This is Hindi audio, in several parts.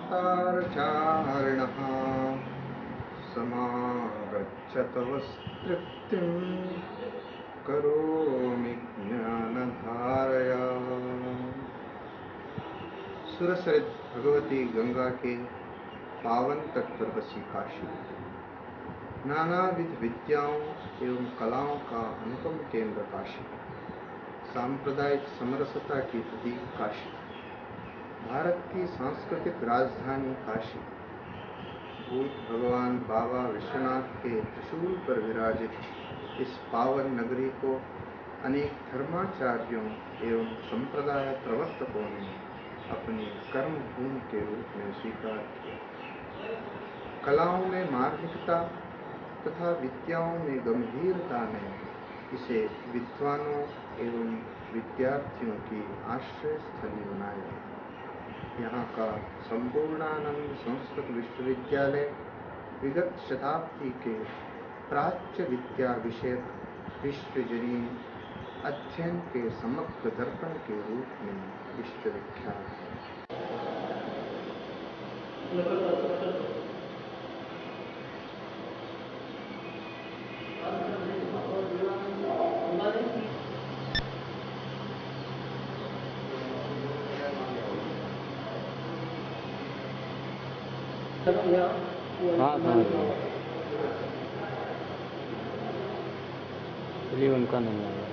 शास्त्रार्चार्णः समागच्छतवस्तृप्तिं करोमि ज्ञानधारया। सुरसरित भगवती गंगा के पावन तट पर बसी काशी नानाविध विद्याओं एवं कलाओं का अनुपम केंद्र काशी, सांप्रदायिक समरसता की प्रतीक काशी, भारत की सांस्कृतिक राजधानी काशी, भूत भगवान बाबा विश्वनाथ के त्रिशूल पर विराजित इस पावन नगरी को अनेक धर्माचार्यों एवं संप्रदाय प्रवर्तकों ने अपनी कर्म भूमि के रूप में स्वीकार किया। कलाओं में मार्मिकता तथा विद्याओं में गंभीरता ने इसे विद्वानों एवं विद्यार्थियों की आश्रय स्थली बनाया। यहाँ का संपूर्णानंद संस्कृत विश्वविद्यालय विगत शताब्दी के प्राच्य विद्या विषयक विश्वजनीन अध्ययन के समग्र दर्पण के रूप में विश्वविख्यात है। हाँ समझ गया, इसलिए उनका नहीं आया।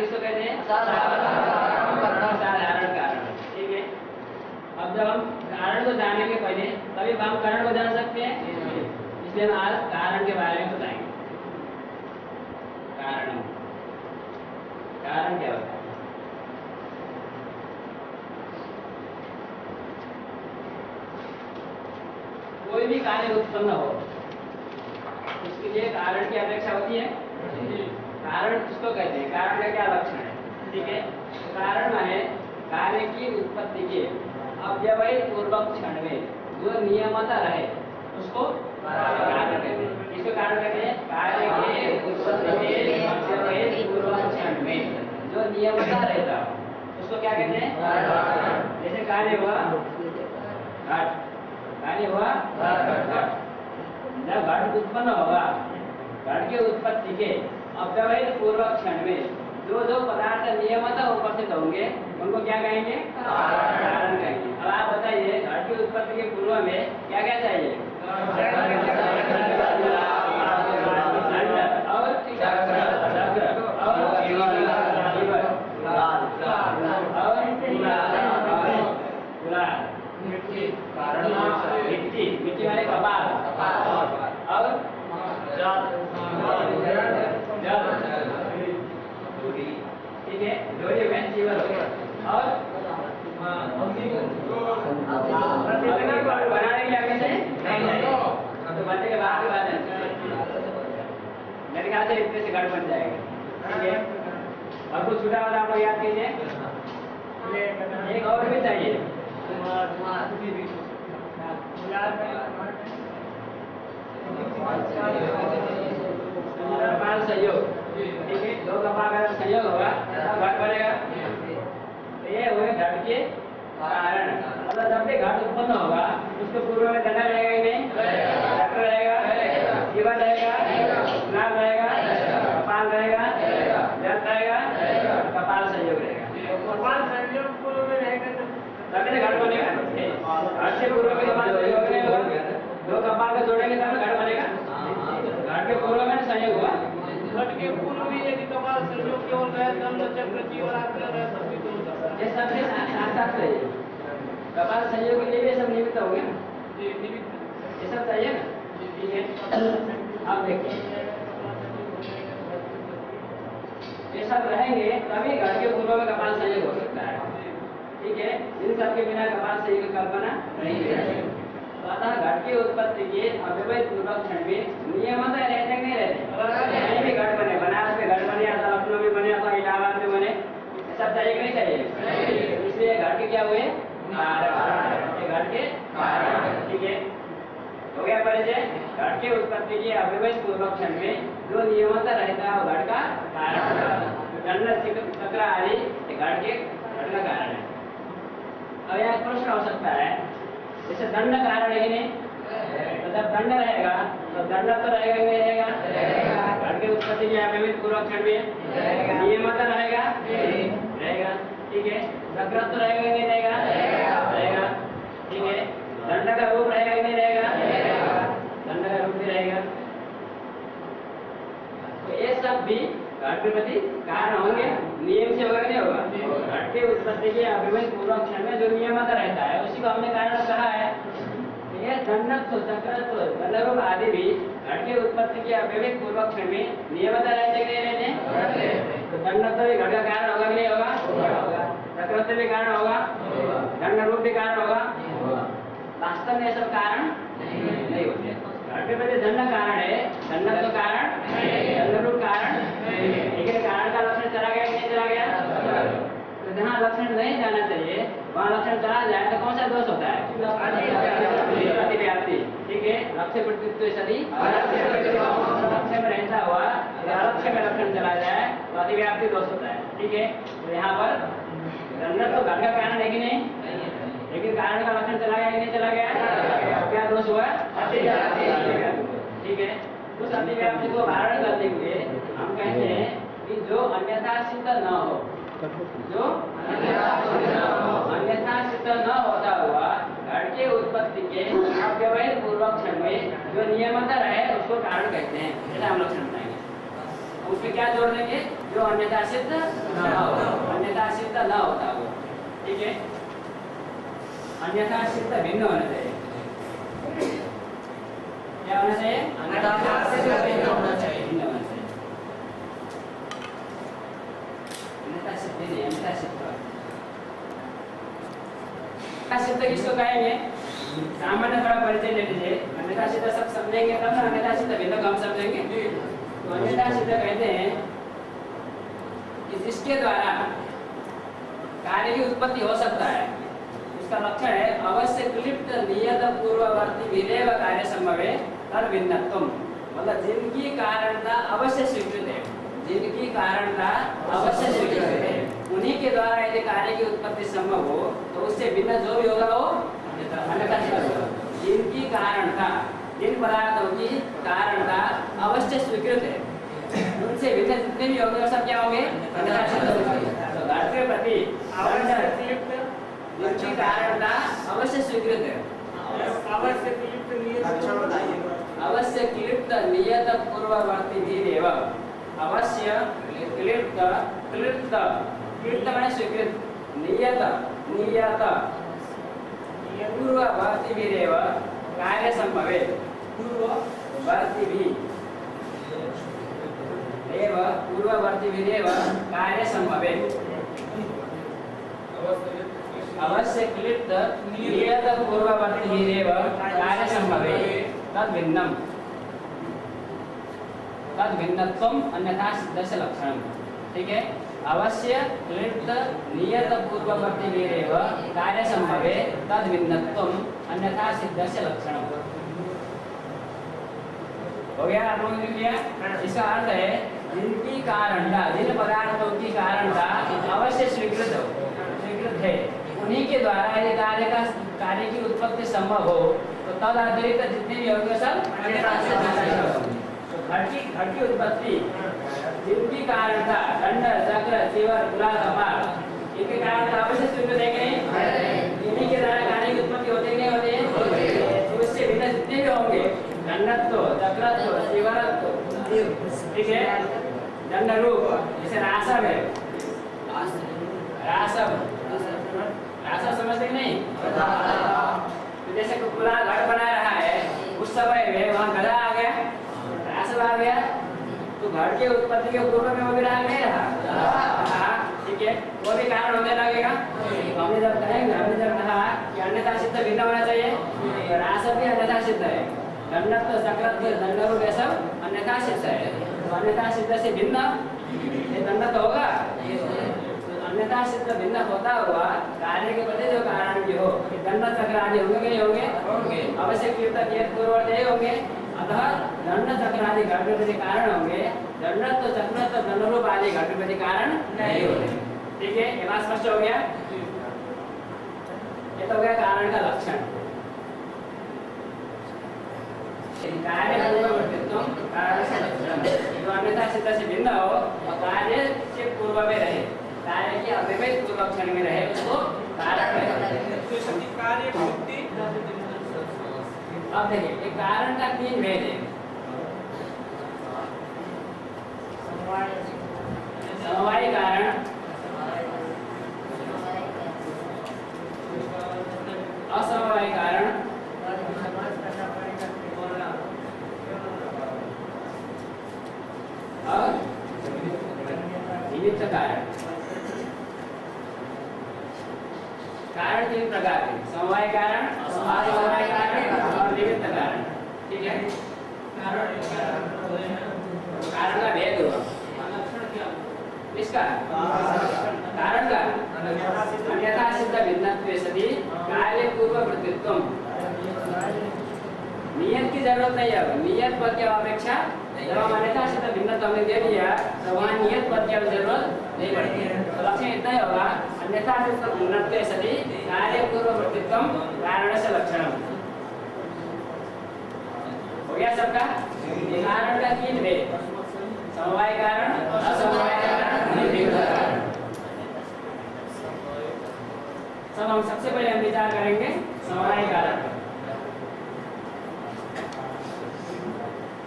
किसको कहते हैं? साधारण कारण। ठीक है, अब जब हम कारण को जानेंगे पहले तभी हम कारण को जान सकते हैं, इसलिए हम आज कारण के बारे में बताएंगे। कारण, कारण क्या होता है? कोई भी कार्य उत्पन्न हो उसके लिए कारण की अपेक्षा होती है। कारण किसको कहते हैं? कारण का क्या लक्षण है? ठीक है, कारण माने कार्य की उत्पत्ति के अव्यवहित पूर्वक क्षण में जो नियमता रहे उसको कारण कहते हैं। इसको कारण कहते हैं। कार्य के उत्पत्ति के अव्यवहित पूर्वक क्षण में जो नियमता रहता हो उसको क्या कहते हैं? जैसे कार्य हुआ घट, कार्य हुआ घट। जब घट उत्पन्न होगा, घट के उत्पत्ति के अव्यवहित पूर्वक क्षण में जो जो पदार्थ नियमतः उपस्थित होंगे उनको क्या कहेंगे? कारण कहेंगे। अब आप बताइए, घट की उत्पत्ति के पूर्व में क्या क्या चाहिए? और मिट्टी, मिट्टी वाले कपाल और ठीक है, जोड़ी में जीवन हो गया। और बनाने के लिए आगे से नहीं, तो बनने के बाद की बात है, मेरे ख्याल से इतने से घट बन जाएगा। ठीक है, और कुछ छूटा वाला आप लोग याद कीजिए। एक और भी चाहिए, कपाल संयोग। ठीक है, दो कपाल का संयोग होगा घट बनेगा। ये हुए घट के कारण। मतलब जब भी घट उत्पन्न होगा उसके पूर्व में दंड रहेगा कि नहीं? चक्र रहेगा, जीवन रहेगा, नाम रहेगा, कपाल रहेगा, जल रहेगा, कपाल संयोग रहेगा। कपाल संयोग पूर्व में रहेगा तभी घट बनेगा। घट से पूर्व में कपाल संयोग नहीं होगा, दो कपाल को जोड़ेंगे तब घट बनेगा। घट के पूर्व में संयोग हुआ, घट के पूर्व में यदि कपाल संयोग केवल रहे, दंड चक्र जीवन आकर रहे तब भी तो हो सकता है। ये सब के साथ साथ चाहिए। कपाल संयोग के लिए भी सब निमित्त हो गया, जी, निमित्त ये सब चाहिए ना। ठीक है, आप देखिए ये सब रहेंगे तभी घट के पूर्व में कपाल संयोग हो सकता है। ठीक है, इन सब के बिना कपाल संयोग की कल्पना नहीं है। तो अतः घट की उत्पत्ति के अव्यवहित पूर्वक क्षण में नियमतः रहते नहीं रहते? कहीं भी घट बने, बनारस में घट बने, अथवा लखनऊ में बने, अथवा इलाहाबाद में बने, सब चाहिए कि नहीं चाहिए? इसलिए घट के क्या हुए? घट के कारण। ठीक है, हो गया परिचय। घट के उत्पत्ति के अव्यवहित पूर्वक क्षण में जो नियमतः रहता है वो घट का कारण। दंड चक्र आदि घट का कारण है। अब यहाँ प्रश्न हो सकता है, जैसे दंड कारण है कि नहीं? तो जब दंड रहेगा तो दंड तो रहेगा कि नहीं रहेगा? घट के उत्पत्ति के अव्यवहित पूर्वक क्षण में नियमतः रहेगा, रहेगा। ठीक है, चक्र तो रहेगा कि नहीं रहेगा? रहेगा। ठीक है, दंड का रूप रहेगा कि नहीं रहेगा? दंड का रूप भी रहेगा। तो ये सब भी घट के प्रति कारण होंगे, नियम से होगा कि नहीं होगा? घट के उत्पत्ति के अव्यवहित पूर्वक क्षण में जो नियमतः रहता है उसी को हमने कारण कहा है। ये दंडत्व, चक्रत्व, दंडरूप आदि भी घट के उत्पत्ति के अव्यवहित पूर्वक क्षण में नियमतः रहते कि नहीं रहते? तो दंडत्व भी घट का कारण होगा कि नहीं होगा? चक्रत्व भी कारण होगा, दंड रूप भी कारण होगा। वास्तव में ये सब कारण नहीं होते। घट के प्रति दंड कारण है, दंडत्व कारण, दंड रूप कारण। लेकिन कारण का लक्षण चला गया कि नहीं चला गया? तो जहाँ लक्षण नहीं जाना चाहिए वहाँ लक्षण चला जाए तो कौन सा दोष होता है? अतिव्याप्ति। ठीक है, लक्ष्य प्रतित्व सदी लक्ष्य में रहता हुआ अलक्ष्य में लक्षण चला जाए तो अतिव्याप्ति दोष होता है। ठीक है, तो यहाँ पर दंड तो घट का कारण है कि नहीं? लेकिन कारण का लक्षण चला गया कि नहीं चला गया? क्या दोष हुआ? ठीक है, उस अतिव्याप्ति को धारण करते हुए हम कहते हैं कि जो अन्यथा सिद्ध न हो, जो अन्यथा सिद्ध न होता हुआ घट के उत्पत्ति के अव्यवहित पूर्वक क्षण में जो नियमतः रहे उसको कारण कहते हैं। ऐसा हम लोग समझाएंगे। उसमें क्या जोड़ देंगे जो अन्यथा सिद्ध न हो, अन्यथा सिद्ध न होता हो, ठीक है। अन्यथा सिद्ध भिन्न होना चाहिए, क्या होना चाहिए, अन्यथा सिद्ध भिन्न होना चाहिए, भिन्न होना चाहिए, अन्यथा सिद्ध नहीं, अन्यथा सिद्ध। सिद्ध किसको कहेंगे, सामान्य थोड़ा परिचय ले लीजिए। अन्यथा सिद्ध सब समझेंगे तब ना अन्यथा सिद्ध भिन्न को हम समझेंगे। तो अन्यथा सिद्ध कहते हैं कि जिसके द्वारा कार्य की उत्पत्ति हो सकता है, उसका लक्षण है अवश्य क्लिप्त नियत पूर्ववर्ती विधेय कार्य संभवे तद भिन्नत्वम, मतलब जिनकी कारणता अवश्य स्वीकृत है, जिनकी कारणता अवश्य स्वीकृत है, उन्हीं के द्वारा यदि कार्य की उत्पत्ति संभव हो तो उससे भिन्न जो भी होगा वो अन्यथा सिद्ध होगा। जिनकी कारणता, जिन पदार्थों की कारणता अवश्य स्वीकृत है, उनसे भिन्न जितने भी होंगे वो सब क्या होंगे, अन्यथा सिद्ध होंगे। तो घट के प्रति जिनकी कारणता अवश्य स्वीकृत है, अवश्य क्लिप्त नियत पूर्ववर्ती विधेय, अवश्य क्लिप्त, क्लिप्त क्लिप्त माने स्वीकृत, नियत नियत पूर्ववर्ती विधेय कार्य संभवे, पूर्ववर्ती भी एव पूर्ववर्ती विधेय कार्य संभवे, अवश्य क्लिप्त नियत पूर्ववर्ती विधेय कार्य संभवे तद भिन्नम, तद भिन्नत्वम अन्यथा सिद्धस्य लक्षणम, ठीक है। अवश्य क्लिप्त नियत पूर्ववर्ती विधेय कार्य संभवे तद भिन्नत्वम अन्यथा सिद्धस्य लक्षणम। हो गया आप लोगों ने लिया। इसका अर्थ है जिनकी कारणता, जिन पदार्थों की कारणता अवश्य स्वीकृत हो, स्वीकृत है, उन्हीं के द्वारा यदि कार्य की उत्पत्ति संभव हो तो तद अतिरिक्त जितने भी होंगे सब अन्यथा सिद्ध। घट की उत्पत्ति जिनकी कारणता दंड चक्र चीवर गुलाल कपाल इनके कारण अवश्य स्वीकृत है कि नहीं, इन्हीं के द्वारा कार्य की उत्पत्ति होते नहीं होते, तो उससे भिन्न जितने भी होंगे दंडत्व चक्रत्व चीवरत्व, ठीक है, दंड रूप जैसे रासव है, रासव रासव समझते कि नहीं, तो जैसे गुलाल घट बना रहा है उस समय में वहाँ गधा आ गया, रासव आ गया, तो घर के उत्पत्ति के पूर्व में वो भी नहीं रहा, ठीक है, वो भी कारण होने लगेगा। तो हमने जब कहेंगे, हमने जब कहा कि अन्यथा सिद्ध भिन्न होना चाहिए, तो रासव भी अन्यथा सिद्ध है, दंडत्व चक्रत्व दंडरूप ये सब अन्यथा सिद्ध है, तो अन्यथा सिद्ध से भिन्न ये दंडत्व होगा, तो अन्यथा सिद्ध भिन्न होता हुआ कार्य के प्रति जो कारण भी हो, दंड चक्र आदि होंगे कि नहीं होंगे, अवश्य क्लिप्त नियत पूर्ववर्ती होंगे, अतः दंड चक्र आदि घट के प्रति कारण होंगे, दंडत्व चक्रत्व दंडरूप आदि घट के प्रति कारण नहीं होते, ठीक है। ये बात स्पष्ट हो गया। ये तो हो गया कारण का लक्षण। कार्य पूर्ववर्तीत्व कारण से लक्षण, जो अन्यथा सिद्ध से भिन्न हो और कार्य से पूर्व में रहे, कार्य की अव्यवहित पूर्व क्षण में रहे, उसको कारण कहते हैं। अब देखिए एक कारण का तीन भेद है, समवायी कारण, असमवायी कारण और निमित्त कारण। कारण तीन प्रकार के, समवाय कारण, असमवाय कारण और निमित्त कारण, ठीक है। कारण का भेद हुआ, इसका कारण का अन्यथा सिद्ध भिन्नत्वे सति कार्य पूर्ववर्तीत्वम, नियत की जरूरत नहीं है, नियत पद की अपेक्षा जब हम अन्यथा सिद्ध भिन्नत्व हमें दे दिया तो वहाँ नियत पद की जरूरत नहीं पड़ती है, तो लक्षण इतना ही होगा अन्यथा सिद्ध भिन्नत्वे सति कार्य पूर्ववर्तीत्वम कारण से लक्षणम। हो गया सबका। कारण का तीन भेद, समवाय कारण, असमवाय कारण, निमित्त कारण। सब हम सबसे पहले हम विचार करेंगे समवाय कारण।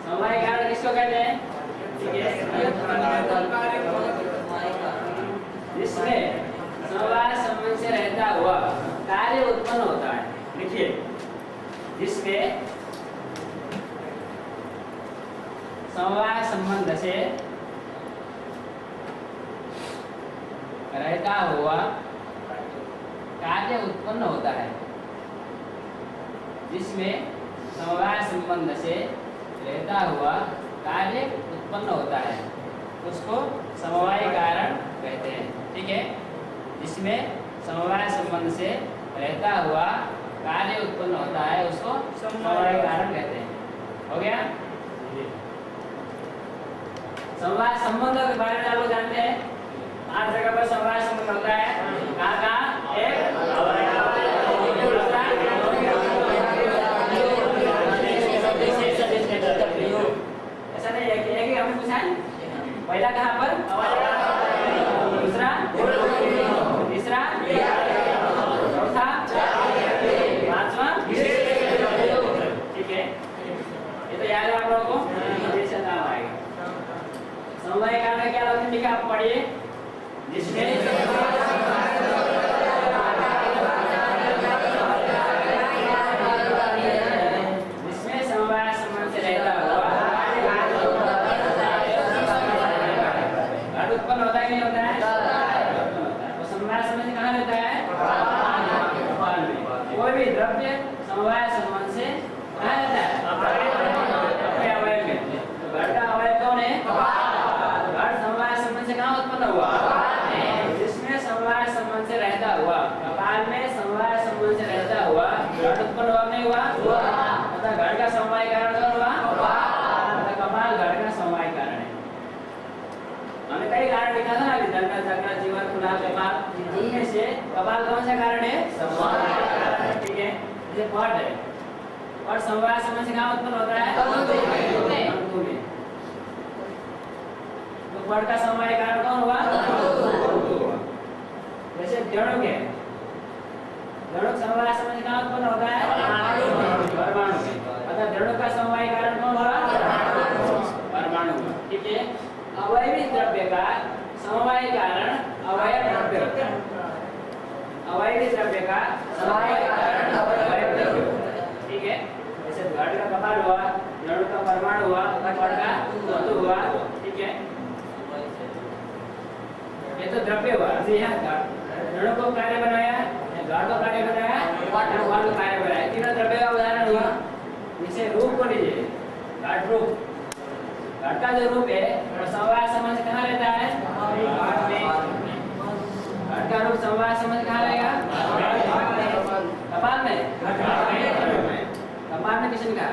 समवाय कारण किसको कहते हैं, ठीक है, जिसमें समवाय संबंध से रहता हुआ कार्य उत्पन्न होता है। देखिए, जिसमें समवाय संबंध से रहता हुआ कार्य उत्पन्न होता है, जिसमें समवाय संबंध से रहता हुआ कार्य उत्पन्न होता है, उसको समवाय कारण कहते हैं। ठीक है, जिसमें समवाय संबंध से रहता हुआ कार्य उत्पन्न होता है, उसको समवाय कारण कहते हैं। हो गया? समवाय संबंध के बारे में आप लोग जानते हैं, 8 जगह पर समवाय संबंध होता है। कहाँ? एक ऐसा नहीं है कि एक ही हमने पूछा है। पहला कहाँ पर? दूसरा, तीसरा, चौथा, पांचवा, ठीक है। ये तो याद है आप लोगों को, जैसे नाम आएगा। समवाय कारण क्या होता है? ठीक है, आप पढ़िए। जिसमें समवाय संबंध से रहता हुआ घट उत्पन्न होता है कि नहीं होता है? तो समवाय संबंध कहाँ रहता है? कपाल में। कोई भी द्रव्य समवाय संबंध से कहाँ रहता है? अपने अवयव में। घट का अवयव कौन है? घट समवाय संबंध से कहाँ उत्पन्न हुआ? जिसमें समवाय संबंध से रहता हुआ, कपाल में समवाय संबंध से रहता हुआ घट उत्पन्न हुआ नहीं हुआ? अतः घट का समवाय कारण कौन हुआ? अतः कपाल घट का समवाय कारण है। हमने कई कारण लिखा था ना अभी, दंड, चक्र, जीवन, कुलाल, कपाल। इनमें से कपाल कौन सा कारण है? समवाय कारण। ठीक है, जैसे पट है, पट समवाय संबंध से कहाँ उत्पन्न होता है? तंतु में। तो पट का समवाय कारण कौन हुआ? जैसे जड़ों के, जड़ों समवाय संबंध कहाँ उत्पन्न होता है? परमाणु में। अतः जड़ों का समवाय कारण कौन हुआ? परमाणु हुआ। ठीक है, अवयवी द्रव्य का समवाय कारण अवयव द्रव्य होता है। अवयवी द्रव्य का समवाय कारण अवयव द्रव्य होता है। ठीक है, जैसे घट का कपाल हुआ, जड़ों का परमाणु हुआ, पट का तंतु हुआ। ठीक है, ये तो द्रव्य हुआ। जड़ों को कार्य बनाया, घट को कार्य बनाया, पट को कार्य बनाया, तीनों द्रव्य का उदाहरण हुआ। जैसे रूप को लीजिए, घट रूप, घट का जो रूप है वो समवाय संबंध कहाँ रहता है? घट में। घट का रूप समवाय संबंध कहाँ रहेगा? कपाल में। कपाल में किसने कहा?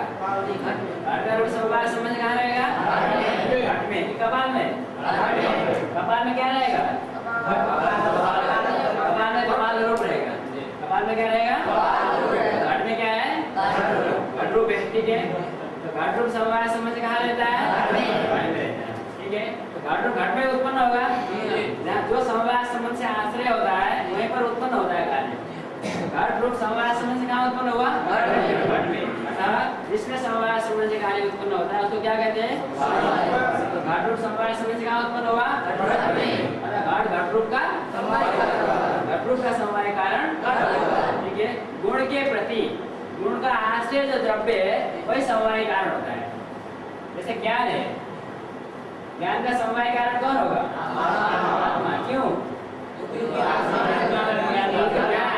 घट का रूप समवाय संबंध कहाँ रहेगा? घट में। कपाल में? कपाल में क्या रहेगा? कपाल में कपाल रूप रहेगा। कपाल में क्या रहेगा? घट में क्या है? घट रूप है। ठीक है, तो घट रूप समवाय संबंध कहाँ रहता है? ठीक है, तो घट में उत्पन्न होगा। जहाँ जो समवाय संबंध से आश्रय होता है वहीं पर उत्पन्न होता है कार्य। घट रूप समवाय संबंध से कहाँ उत्पन्न हुआ? घट में। अतः जिसमें समवाय संबंध से कार्य उत्पन्न होता है उसको क्या कहते हैं? तो घट रूप समवाय संबंध से कहाँ उत्पन्न हुआ? घट में। अतः घट रूप का घट रूप का समवाय कारण। ठीक है, गुण के प्रति गुण का आश्रय जो द्रव्य है वही समवाय कारण होता है। जैसे ज्ञान है, ज्ञान का समवाय कारण कौन होगा? आत्मा। क्यों? ज्ञान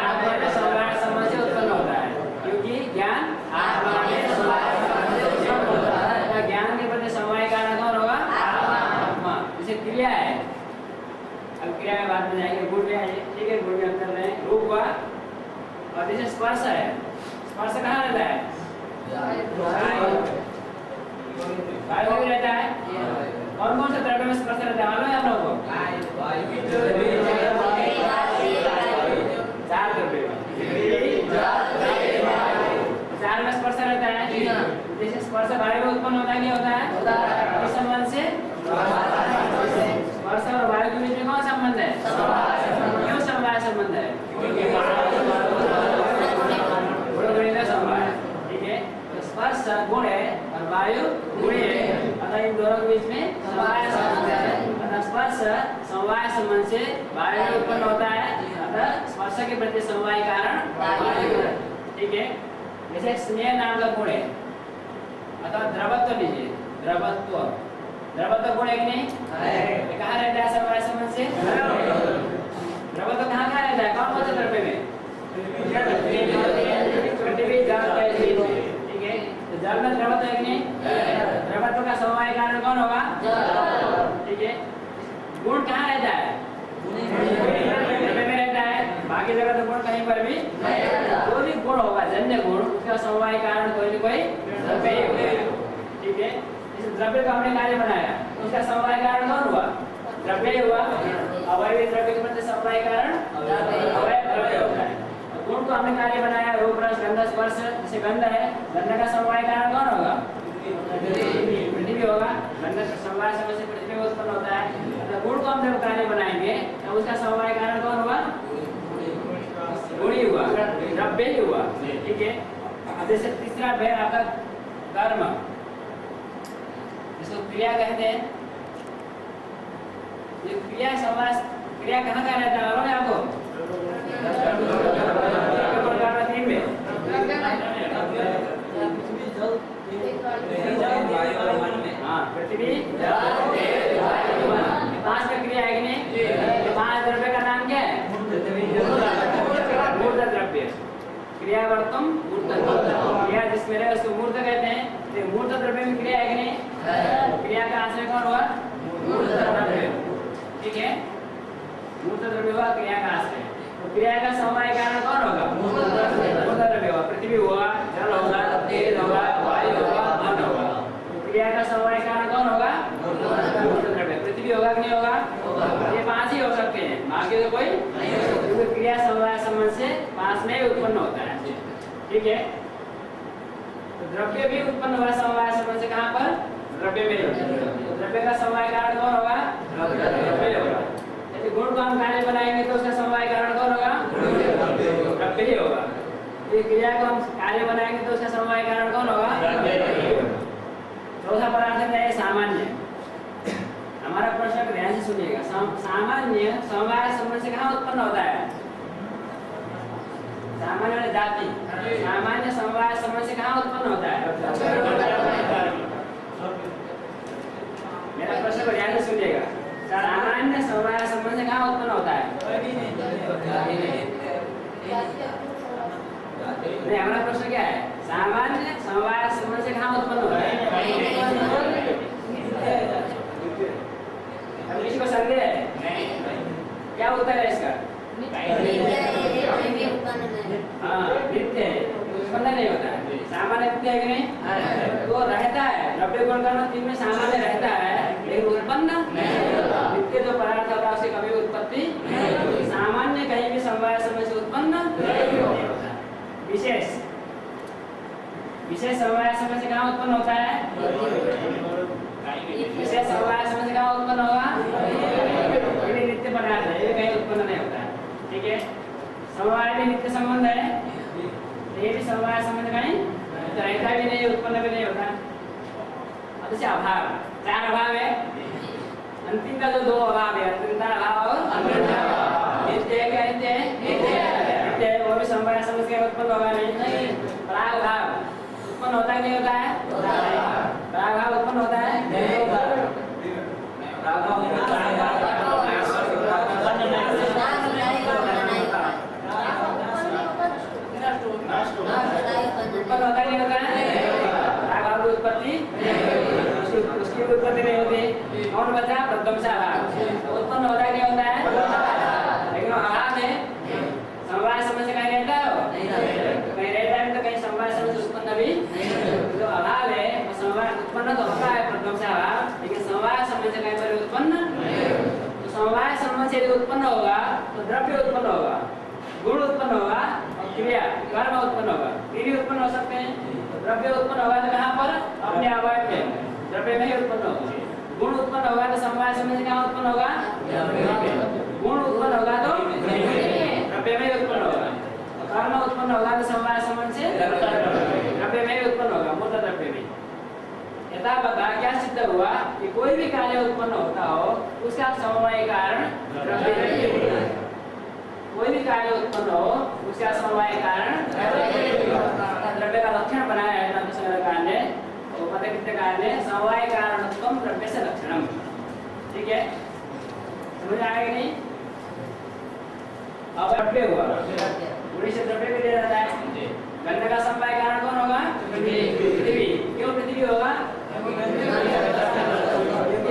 आत्मा में समवाय संबंध से उत्पन्न होता है, क्योंकि ज्ञान आत्मा में समवाय संबंध से उत्पन्न होता है। ज्ञान के प्रति समवाय कारण कौन होगा? आत्मा। जैसे क्रिया है, अब क्रिया में बात में जाएंगे, गुण में आइए। ठीक है, गुण में हम कर रहे हैं, रूप हुआ। और जैसे स्पर्श है, स्पर्श कहाँ रहता है? काय में भी रहता है। कौन कौन से द्रव्य में स्पर्श रहता है मालूम है आप लोगों को? 4 द्रव्य, 4 में स्पर्श रहता है। जैसे स्पर्श वायु में उत्पन्न होता है, क्या होता है? इस संबंध से स्पर्श और वायु के बीच में कौन संबंध है? क्यों समवाय संबंध है? समवाय। ठीक है, तो स्पर्श गुण है और वायु गुण है, अतः इन दोनों के बीच में समवाय संबंध है। अतः स्पर्श समवाय संबंध से वायु में उत्पन्न होता है, अतः स्पर्श के प्रति समवाय कारण वायु। ठीक है, जैसे स्नेह नाम का गुण है, अतः द्रवत्व लीजिए, द्रवत्व गुण है कि नहीं? ये कहाँ रहता है समवाय संबंध से? द्रवत्व कहाँ रहता है? कौन सा द्रव्य में? पृथ्वी, जल, तेज, ठीक है। तो जल में द्रवत्व है कि नहीं? द्रवत्व का समवाय कारण कौन होगा? ठीक है। गुण कहाँ रहता है? द्रव्य में रहता है, बाकी जगह तो गुण कहीं पर भी कोई भी गुण होगा, जन्य गुण, उसका समवाय कारण कोई न कोई द्रव्य ही होगा। ठीक है, इस द्रव्य का हमने कार्य बनाया, उसका समवाय कारण कौन हुआ? द्रव्य ही हुआ। अवयवी द्रव्य के प्रति समवाय कारण अवयव द्रव्य होता है। गुण को हमने कार्य बनाया, रूप, रस, गंध, स्पर्श, जैसे गंध है, गंध का समवाय कारण कौन होगा? पृथ्वी होगा। गंध का समवाय संबंध से पृथ्वी उत्पन्न होता है। तो गुण को हम जब कार्य बनाएंगे तो उसका समवाय कारण कौन हुआ? गुण ही हुआ, द्रव्य ही हुआ। ठीक है, अब जैसे तीसरा भेद आपका कर्म, इसको क्रिया कहते हैं। ये क्रिया समवाय, क्रिया कहाँ का रहता है मालूम है आपको? तीन में हाँ, पृथ्वी, जल, तेज, वायु, मन, 5 का क्रिया है कि नहीं? ये 5 द्रव्य का नाम क्या है? मूर्त द्रव्य। क्रियावर्तम मूर्त, क्रिया जिसमें रहे उसको मूर्त कहते हैं। तो मूर्त द्रव्य में क्रिया है कि नहीं? क्रिया का आश्रय कौन हुआ? मूर्त द्रव्य। ठीक है, मूर्त द्रव्य हुआ क्रिया का आश्रय। तो क्रिया का समवाय कारण कौन होगा? मूर्त द्रव्य होगा। पृथ्वी होगा, जल होगा, तेज होगा, वायु होगा, मन होगा। तो क्रिया का समवाय कारण कौन होगा? मूर्त द्रव्य। पृथ्वी होगा कि नहीं होगा? ये 5 ही हो सकते हैं, बाकी तो कोई क्योंकि क्रिया समवाय संबंध से 5 में उत्पन्न होता है। ठीक है, तो द्रव्य भी उत्पन्न हुआ समवाय संबंध से, कहाँ पर? द्रव्य में होता है। तो द्रव्य का समवाय कारण कौन होगा? द्रव्य होगा। यदि गुण को हम कार्य बनाएंगे तो उसका समवाय कारण कौन होगा? द्रव्य ही होगा। यदि क्रिया को हम कार्य बनाएंगे तो उसका समवाय कारण कौन होगा? चौथा पदार्थ है सामान्य। हमारा प्रश्न को ध्यान से सुनिएगा। सामान्य समवाय संबंध से कहाँ उत्पन्न होता है? सामान्य जाति, सामान्य समवाय संबंध से कहाँ उत्पन्न होता है? मेरा प्रश्न को ध्यान से सुनिएगा। सामान्य समवाय संबंध से कहाँ उत्पन्न होता है? नहीं, हमारा प्रश्न क्या है? सामान्य समवाय संबंध से कहाँ उत्पन्न होता है? किसी को संदेह है? क्या उत्तर है इसका? हाँ, नित्य है, उत्पन्न नहीं होता है। सामान्य नित्य है कि नहीं? तो रहता है, द्रव्य गुण कर्म 3 में सामान्य रहता है, लेकिन उत्पन्न नित्य जो पदार्थ होता है उसकी कभी उत्पत्ति। सामान्य कहीं भी समवाय संबंध से उत्पन्न नहीं होता। विशेष समवाय संबंध से कहाँ उत्पन्न होता है? विशेष समवाय संबंध से कहाँ उत्पन्न होगा? ये नित्य पदार्थ है, ये कहीं उत्पन्न नहीं होता है। ठीक है, समवाय भी नित्य संबंध है, ये भी समवाय संबंध कहीं रहता भी नहीं, उत्पन्न भी नहीं होता। अब जैसे अभाव, 4 अभाव है। अंतिम का जो 2 अभाव है, अंतिमता अभाव और नित्य है क्या? नित्य है, नित्य है, वो भी समवाय संबंध से उत्पन्न होगा नहीं। प्रागभाव उत्पन्न होता है नहीं होता है? प्रागभाव उत्पन्न होता है? उत्पन्न होता नहीं होता है? प्रागभाव की उत्पत्ति, उसकी उत्पत्ति नहीं होती। कौन बचा? प्रध्वंसाभाव। उत्पन्न होता है नहीं होता है? लेकिन अभाव है, समवाय संबंध से कहीं रहता है? कहीं रहता है तो कहीं समवाय संबंध से उत्पन्न भी जो अभाव है, समवाय उत्पन्न तो होता है प्रध्वंसाभाव, लेकिन समवाय संबंध से कहीं पर उत्पन्न। तो समवाय संबंध से यदि उत्पन्न होगा तो द्रव्य उत्पन्न होगा, गुण उत्पन्न होगा और क्रिया कर्म उत्पन्न होगा। क्रिया उत्पन्न हो सकते हैं, तो द्रव्य उत्पन्न होगा तो कहाँ पर? अपने अवयव में, द्रव्य में ही उत्पन्न होगा। गुण उत्पन्न होगा तो समवाय संबंध से कहाँ उत्पन्न होगा? गुण उत्पन्न होगा तो द्रव्य में ही उत्पन्न होगा। कर्म उत्पन्न होगा तो समवाय संबंध से द्रव्य में ही उत्पन्न होगा। यथा बता क्या सिद्ध हुआ कि कोई भी कार्य उत्पन्न होता हो उसका समवाय कारण द्रव्य नहीं होता है। कोई भी कार्य उत्पन्न हो उसका समवाय कारण द्रव्य का लक्षण बनाया है संग्रहकार ने और पदकृत्यकार ने समवाय कारणत्वम द्रव्य से लक्षणम। ठीक है, समझ आएगा कि नहीं? अब द्रव्य हुआ, गुणी से द्रव्य भी दे जाता है। गंध का समवाय कारण कौन होगा? पृथ्वी। क्यों पृथ्वी होगा? क्योंकि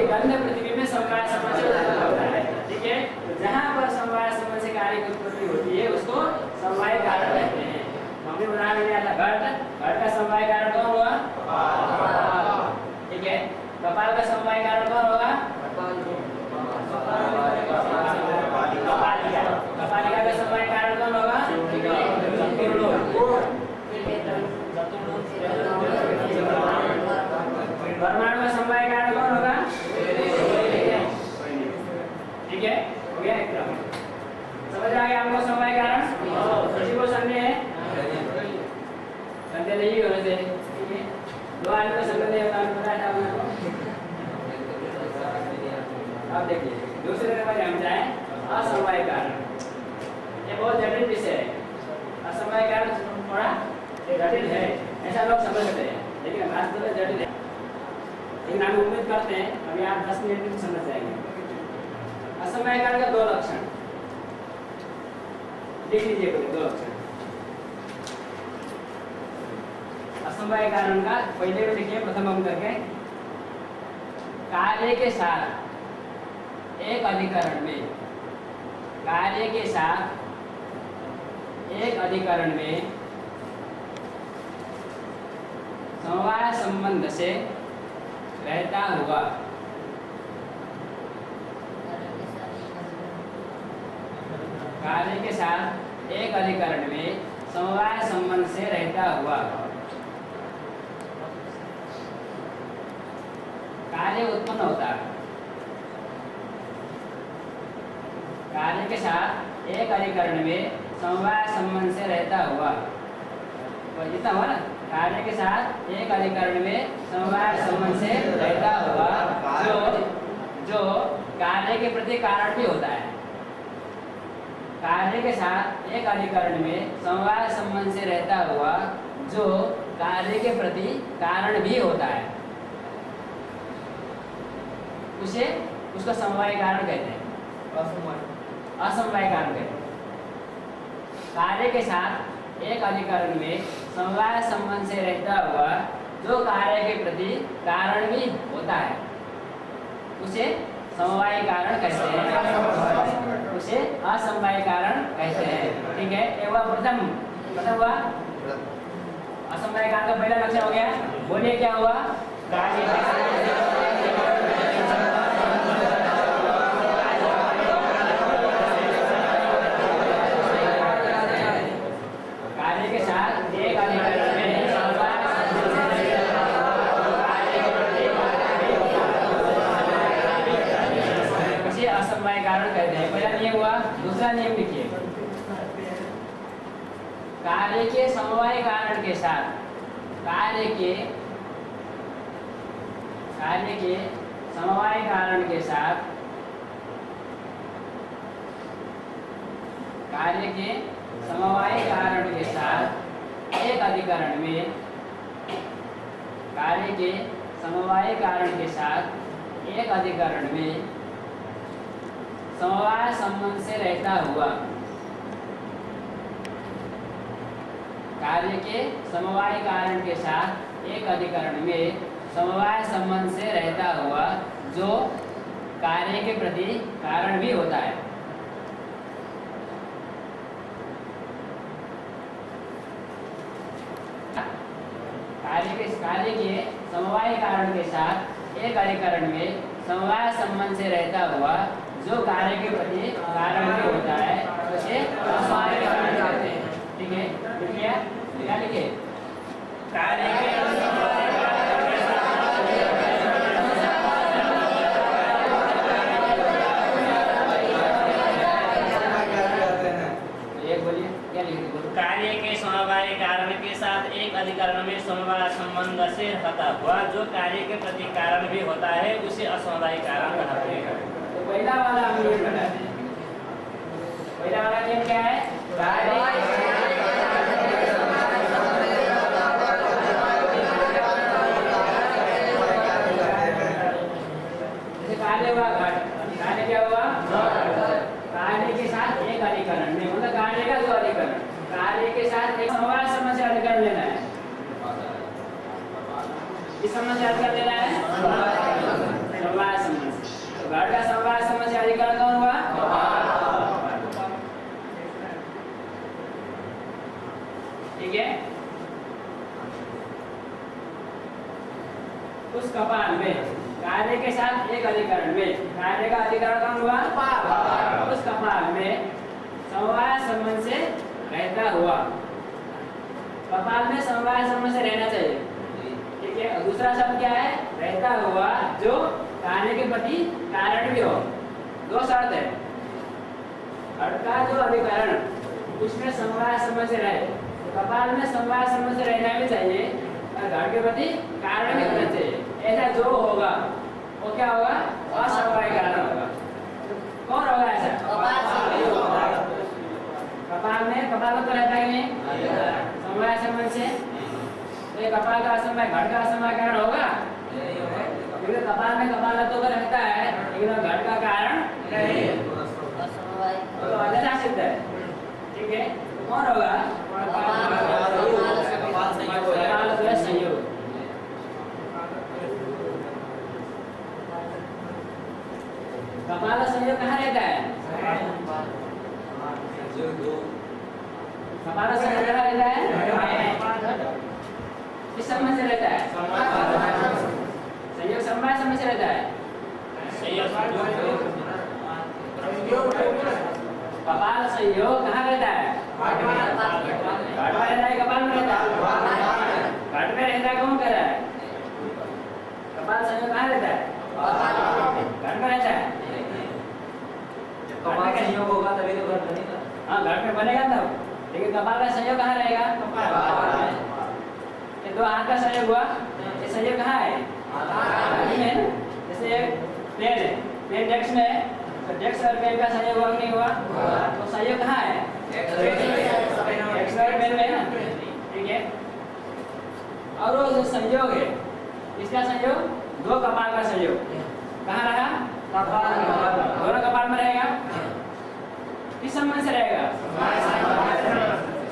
गंध पृथ्वी में समवाय संबंध से उत्पन्न होता है। ठीक है, तो जहाँ पर समवाय संबंध से कार्य की उत्पत्ति होती है उसको समवाय कारण कहते हैं। हमने उदाहरण लिया था घट, घट का समवाय कारण कौन होगा? ठीक है, कपाल का समवाय कारण कौन होगा? कपालिका का समवाय कारण कौन होगा? परमाणु का समवाय कारण कौन होगा? ठीक है, हो गया एकदम। समझ आ गया आपको समवाय कारण? किसी को संदेह है? संदेह नहीं होने से। ठीक है, दो आदमी को संदेह नहीं होता, बताया था आपको। अब देखिए दूसरे नंबर हम जाए असमवाय कारण। ये बहुत जटिल विषय है। असमवाय कारण थोड़ा जटिल है ऐसा लोग समझते हैं, लेकिन वास्तव में जटिल है। लेकिन हम उम्मीद करते हैं अभी आप 10 मिनट में समझ जाएंगे। असमवाय कारण का दो लक्षण लिख लीजिए, दो लक्षण असमवाय कारण का। पहले में लिखिए प्रथम हम करके, कार्य के साथ एक अधिकरण में, कार्य के साथ एक अधिकरण में समवाय संबंध से रहता हुआ कार्य के साथ एक अधिकरण में समवाय संबंध से रहता हुआ कार्य उत्पन्न होता है। कार्य के साथ एक अधिकरण में समवाय संबंध से रहता हुआ, तो जितना हुआ ना, कार्य के साथ एक अधिकरण में समवाय संबंध से रहता हुआ जो कार्य के प्रति कारण भी होता है। कार्य के साथ एक अधिकरण में समवाय संबंध से रहता हुआ जो कार्य के प्रति कारण भी होता है, उसे उसका समवाय कारण कहते हैं। असमवाय कारण कहते हैं। कार्य के साथ एक अधिकरण में समवाय संबंध से रहता हुआ जो कार्य के प्रति कारण भी होता है उसे समवाय कारण कहते हैं, उसे असमवाय कारण कहते हैं। ठीक है, ये हुआ प्रथम हुआ असमवाय कारण का पहला लक्षण हो गया। बोलिए क्या हुआ? कार्य के साथ एक अधिकरण में इसे असमवाय कारण कहते हैं। पहला नियम हुआ। दूसरा नियम लिखिए, कार्य के समवाय कारण के साथ कार्य के समवाय कारण के साथ कार्य के समवाय कारण के साथ एक अधिकरण में कार्य के समवाय कारण के साथ एक अधिकरण में समवाय संबंध से रहता हुआ कार्य के समवाय कारण के साथ एक अधिकरण में समवाय संबंध से रहता हुआ जो कार्य के प्रति कारण भी होता है। कार्य के समवाय कारण के साथ एक अधिकरण में समवाय संबंध से रहता हुआ जो कार्य के प्रति कारण भी होता है उसे असमवाय कारण कहते हैं। ठीक है, लिखिए, क्या लिखिए? कार्य के कार्य के समवाय कारण के साथ एक अधिकरण में समवाय संबंध संबंध से रहता हुआ जो कार्य के प्रति कारण भी होता है उसे असमवाय कारण कहते हैं। तो पहला वाला हम ये पढ़ा है। पहला वाला नियम क्या है? जैसे कार्य हुआ घट, कार्य क्या हुआ? कार्य के साथ एक अधिकरण में, मतलब कार्य का दो अधिकरण, कार्य के साथ एक समवाय संबंध से अधिकरण लेना है। इस संबंध से अधिकरण लेना है समवाय संबंध से। तो घट का समवाय संबंध से अधिकरण कौन हुआ? ठीक है। उस कपाल में कार्य के साथ एक अधिकरण में, कार्य का अधिकरण कौन हुआ? उस कपाल में समवाय संबंध से रहता हुआ, कपाल में समवाय संबंध से रहना चाहिए। ठीक है। और दूसरा शब्द क्या है? रहता हुआ जो कार्य के प्रति कारण भी हो। दो शर्त है। घट का जो अधिकरण उसमें समवाय संबंध से रहे, तो कपाल में समवाय संबंध से रहना भी चाहिए और घट के प्रति कारण भी होना चाहिए। ऐसा जो होगा वो क्या होगा? असमवाय कारण होगा। कौन होगा ऐसा? कपाल में, कपाल तो रहता ही नहीं समवाय संबंध से, तो ये कपाल का असमवाय, घट का असमवाय कारण होगा? क्योंकि कपाल में कपाल तो रहता है लेकिन घट का कारण नहीं, तो अन्यथा सिद्ध है। ठीक है। तो कौन होगा? कपाल तो है संयोग। कपाल संयोग कहाँ रहता है? कपाल संयोग कहाँ रहता है? किस संबंध से रहता है? संयोग समवाय संबंध से रहता है। कपाल संयोग कहाँ रहता है? घट में रहता है, कपाल में रहता है? घट में रहता है। कौन कह रहा है? कपाल संयोग कहाँ रहता है? घट में रहता है। कपाल संयोग होगा तभी तो घट बनेगा। हाँ, घट में बनेगा तब, लेकिन कपाल का संयोग कहाँ रहेगा? ये दो हाथ का संयोग हुआ, ये संयोग कहाँ है? है ना? जैसे पेन है, पेन डेस्क में है, तो डेस्क और पेन का संयोग हुआ नहीं हुआ? तो संयोग कहाँ है? डेस्क और पेन में है ना? ठीक है। और वो जो संयोग है, इसका संयोग दो कपाल का संयोग कहाँ रहा? दोनों कपाल में रहेगा। किस संबंध से रहेगा?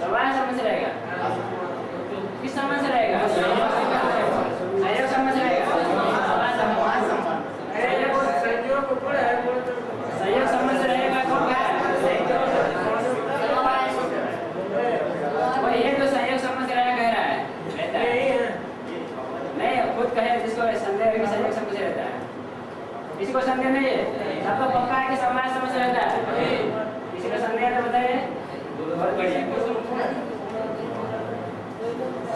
समवाय संबंध से रहेगा। किस संबंध से रहेगा? संयोग संबंध से रहेगा। संयोग संबंध से रहेगा। कौन क्या है? वो ये जो संयोग संबंध से रहेगा कह रहा है, रहता है नहीं, खुद कहे जिसको संदेह है कि संयोग संबंध से रहता है। किसी को संदेह नहीं है? सबको पक्का है कि समवाय संबंध से रहता है। किसी को संदेह है तो बताइए। बहुत बढ़िया।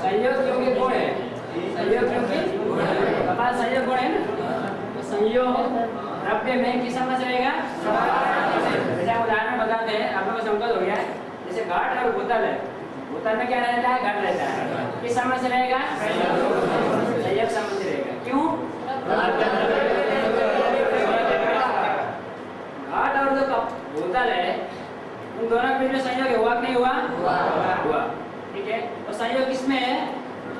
संयोग क्योंकि गुण है, संयोग क्योंकि कपाल संयोग गुण है ना, तो संयोग द्रव्य में किस संबंध से रहेगा? जैसे उदाहरण बताते हैं, आप लोगों को समझ हो गया। जैसे घट और बोतल है, बोतल में क्या रहता है? घट रहता है। किस संबंध से रहेगा? संयोग संबंध से रहेगा। क्यों? घट और जो बोतल है उन दोनों के बीच में संयोग हुआ कि नहीं हुआ? हुआ। ठीक है। तो संयोग किसमें है?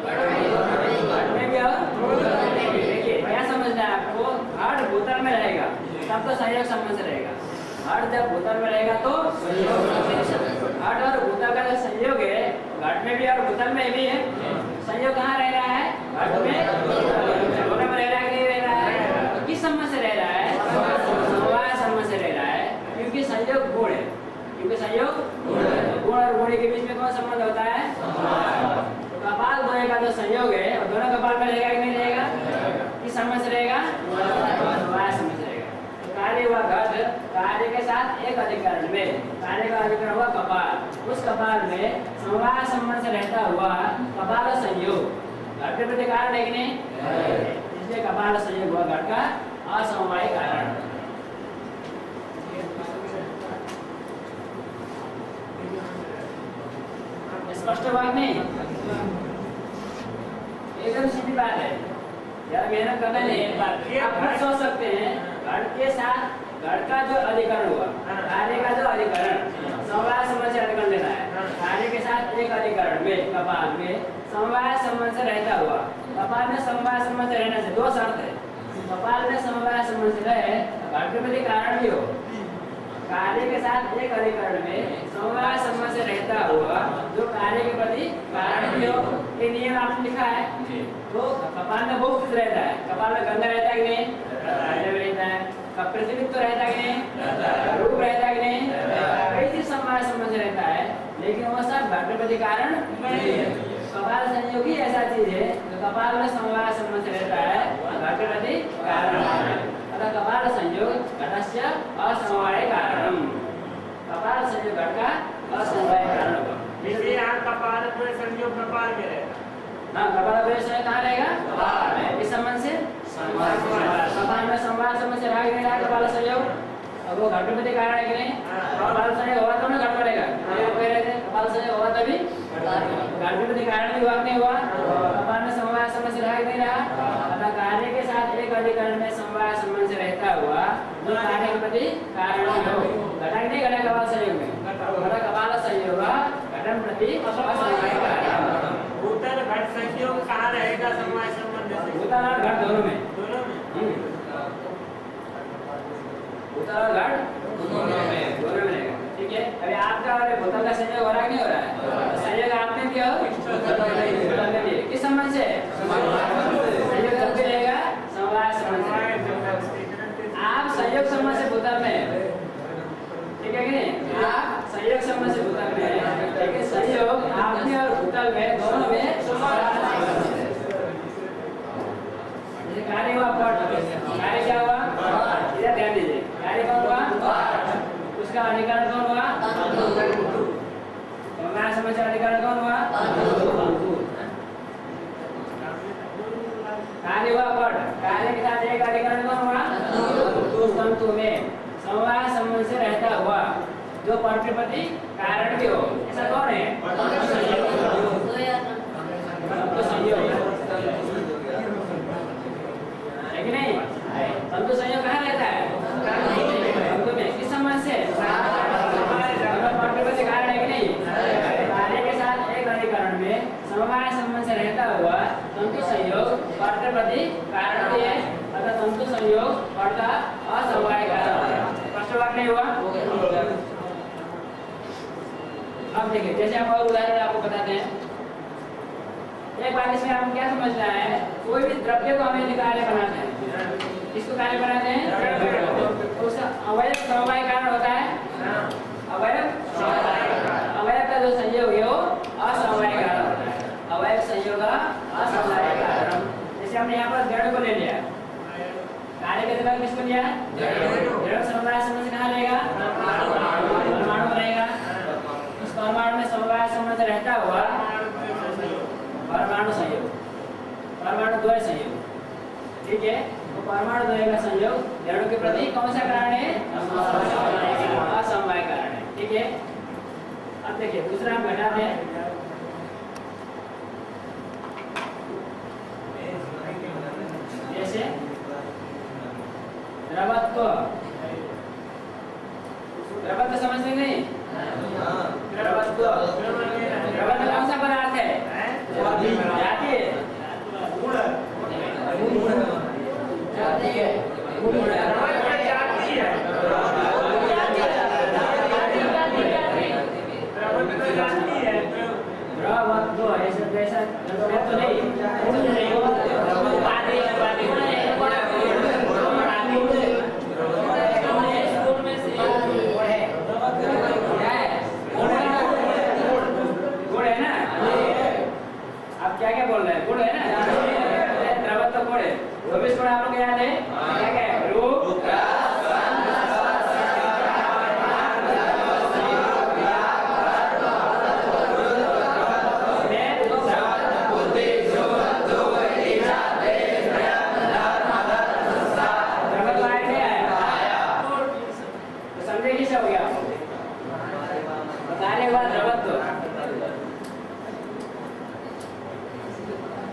घट में भी। और देखिए क्या समझना है आपको, घट बोतल में रहेगा तब तो संयोग संबंध से रहेगा। घट जब बोतल में रहेगा तो घट और बोतल का जो संयोग है, घट में भी और बोतल में भी है। संयोग कहाँ रह रहा है? घट में, दोनों में रह रहा है कि नहीं रह रहा है? तो किस संबंध से रह रहा है? समवाय संबंध से रह रहा है, क्योंकि संयोग गुण है। क्योंकि संयोग गुण और गुण के बीच में कौन संबंध होता है? तो कपाल दोनों का जो संयोग है और दोनों कपाल में रहेगा कि नहीं रहेगा? किस संबंध से रहेगा? समवाय संबंध से रहेगा। कार्य हुआ घट, कार्य के साथ एक अधिकरण में, कार्य का अधिकरण हुआ कपाल, उस कपाल में समवाय संबंध से रहता हुआ कपाल संयोग घट के प्रति कारण है कि नहीं? इसलिए कपाल संयोग हुआ घट का असमवाय कारण। स्पष्ट बात नहीं? एकदम सीधी बात है, यार मेहनत करना नहीं है। आप खुद सोच सकते हैं घट के साथ घट का जो अधिकरण हुआ, कार्य का जो अधिकरण समवाय संबंध से अधिकरण लेना है। कार्य के साथ एक अधिकरण में कपाल में समवाय संबंध से रहता हुआ, कपाल में समवाय संबंध से रहने से दो शर्त है। कपाल में समवाय संबंध से रहे, घट के प्रति कारण भी हो। कार्य के साथ एक अधिकरण में समवाय संबंध से रहता हुआ जो कार्य के प्रति कारण भी हो, ये नियम आपने लिखा है। तो कपाल में बहुत कुछ रहता है। कपाल में गंध रहता है कि नहीं? रहता है। का प्रतिबिंब तो रहता है कि नहीं? रूप रहता है कि नहीं? कई चीज समवाय संबंध से रहता है, लेकिन वो सब घट के प्रति कारण नहीं है। कपाल संयोगी ऐसा चीज है जो कपाल में समवाय संबंध से रहता है, घट के प्रति कारण है। अतः कपाल संयोग घटस्य असमवाय कारणम। कपाल संयोग घट का असमवाय कारण होगा। इसलिए यहाँ कपाल में संयोग कपाल में रहेगा। हाँ, कपाल में संयोग कहाँ रहेगा? इस संबंध से कपाल में समवाय संबंध से रहा कि नहीं रहा कपाल संयोग? अब वो घट के प्रति कारण है कि नहीं? कपाल संयोग होगा तो ना घट पड़ेगा। कह रहे थे कपाल संयोग होगा तभी घट के प्रति कारण भी हुआ नहीं हुआ? कपाल में समवाय संबंध से रहा कि नहीं रहा? अतः कार्य के साथ एक अधिकरण में समवाय संबंध से रहता हुआ जो कार्य के प्रति कारण हो, घटा कि नहीं घटा कपाल संयोग में? अतः कपाल संयोग घटन प्रति असमवाय कारण। भूतल घट संयोग कहाँ रहेगा समवाय संबंध से? भूतल और घट दोनों में। दोनों में। भूतल और घट दोनों में रहेगा। ठीक है, अभी आपका और भूतल का संयोग हो रहा है कि नहीं हो रहा है? संयोग आपने किया हो, भूतल ने किया। किस संबंध से? संयोग कब भी रहेगा? समवाय संबंध से। आप संयोग संबंध से भूतल में, ठीक है कि नहीं? आप संयोग संबंध से भूतल में, लेकिन संयोग आपने और भूतल में दोनों में समवाय संबंध है। जैसे कार्य हुआ पट, कार्य क्या हुआ? इधर ध्यान दीजिए, कार्य कौन हुआ? उसका अधिकरण कौन हुआ? समवाय संबंध से अधिकरण कौन हुआ? कार्य हुआ पट, कार्य के साथ एक अधिकरण कौन हुआ? तंतु में समवाय संबंध से रहता हुआ जो पट के प्रति कारण भी हो, ऐसा कौन है? तंतु संयोग है कि नहीं? तंतु संयोग कहाँ रहता है? तंतु में। किस संबंध से? पट के प्रति कारण है कि नहीं? कार्य के साथ एक अधिकरण में समवाय संबंध से रहता हुआ तंतु संयोग पट के प्रति कारण भी है, अतः तंतु संयोग पट का असमवाय कारण है। प्रश्न वाक्य नहीं हुआ? अब देखिए, जैसे हम और उदाहरण आपको बताते हैं। एक बार इसमें आपको क्या समझना है, कोई भी द्रव्य को हमें कार्य बनाते हैं। इसको कार्य बनाते हैं तो उसका अवयव समवाय कारण होता है। अवयव का जो संयोग है वो असमवाय कारण होता है। अवयव संयोग असमवाय कारण। जैसे हमने यहाँ पर जड़ को ले लिया, कार्य के जगह किसको लिया? जड़ समवाय संबंध कहाँ रहेगा? परमाणु रहेगा। उस परमाणु में समवाय संबंध रहता हुआ परमाणु संयोग, परमाणु द्वय संयोग। ठीक है, तो परमाणु द्वय का संयोग जड़ों के प्रति कौन सा कारण है? असमवाय कारण है। ठीक है, अब देखिए दूसरा हम घटाते हैं। जैसे द्रवत्व, द्रवत्व समझते नहीं? द्रवत्व, द्रवत्व कौन सा पदार्थ है? जाती है। जाती है। द्रवत्व ऐसा तो नहीं। गुण है ना? आप क्या क्या बोल रहे हैं? गुण है ना? द्रवत्व गुण है। 24 गुण आप लोग याद है? क्या क्या है? रूप,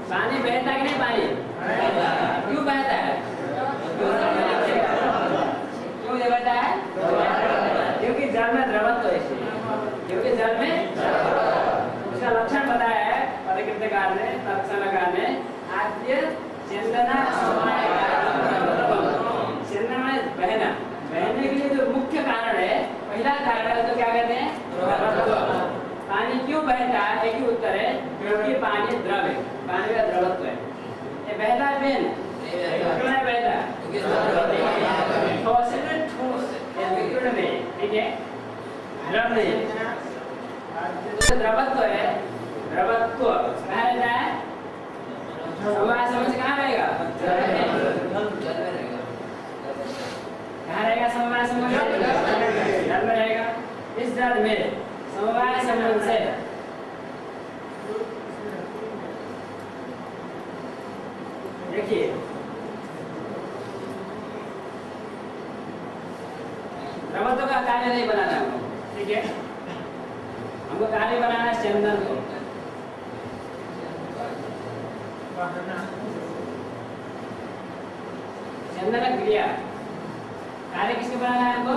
पानी बहता चंदना समवाय कारण। चंदन माने बहना, बहने के लिए जो मुख्य कारण है, पहला कारण है तो क्या कहते हैं? द्रवत्व। पानी क्यों बहता है? एक ही उत्तर है, क्योंकि पानी द्रव है, पानी का द्रवत्व है। ये बहता है पेन, क्यों नहीं बहता? ठोस है ना, ठोस है, लिक्विड में, ठीक है, द्रव नहीं। तो द्रवत्व है, द्रवत्व कहाँ रहता है? समवाय समझ कहाँ रहेगा? कहाँ रहेगा समवाय समझ? जल में रहेगा। इस जल में समवाय संबंध से देखिए, द्रवत्व का कार्य नहीं बनाना हमको, ठीक है, हमको कार्य बनाना है चंदन को। चंदन क्रिया कार्य किसके बनाना है हमको?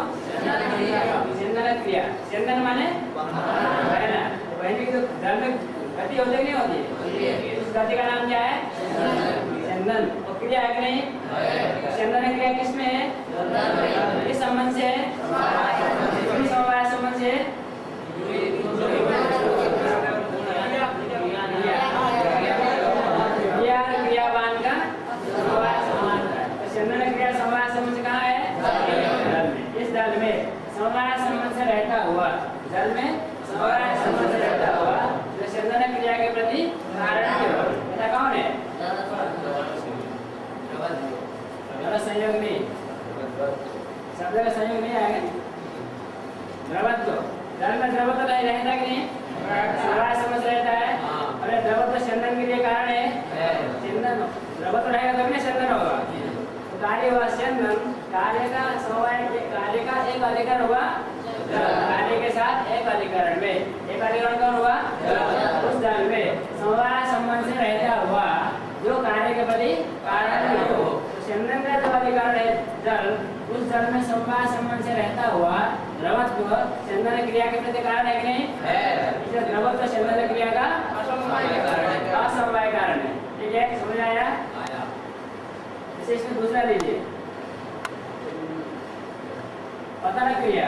चंदन क्रिया। चंदन माने बहना, बहने की तो जल में गति होती है नहीं होती? उस गति का नाम क्या है? चंदन। और क्रिया है कि नहीं? चंदन क्रिया किसमें है? किस संबंध से है? समवाय संबंध से है। क्रियावान का समवाय संबंध है। तो चंदन क्रिया समवाय संबंध कहाँ है? इस जल में समवाय संबंध से रहता हुआ, जल में समवाय संबंध से रहता हुआ जो चंदन क्रिया के प्रति कारण है, ऐसा कौन है? संयोग नहीं, शब्द का संयोग नहीं आएगा। द्रवत्व, जल में द्रवत्व नहीं रहता कि नहीं? समवाय संबंध रहता है। अरे द्रवत्व चंदन के लिए कारण है, चंदन द्रवत्व रहेगा तभी ना चंदन होगा। तो कार्य हुआ चंदन, कार्य का समवाय, कार्य का एक अधिकरण हुआ, कार्य के साथ एक अधिकरण में, एक अधिकरण कौन हुआ? उस जल में समवाय संबंध से रहता हुआ जो कार्य के प्रति कारण हो। चंदन का जो अधिकरण है जल, उस जल में समवाय संबंध से रहता हुआ द्रवत्व चंदन क्रिया के प्रति कारण है कि नहीं? इसलिए द्रवत्व चंदन क्रिया का असमवाय कारण है, ठीक है, समझ आया? इसे इसमें दूसरा लीजिए, पतन क्रिया।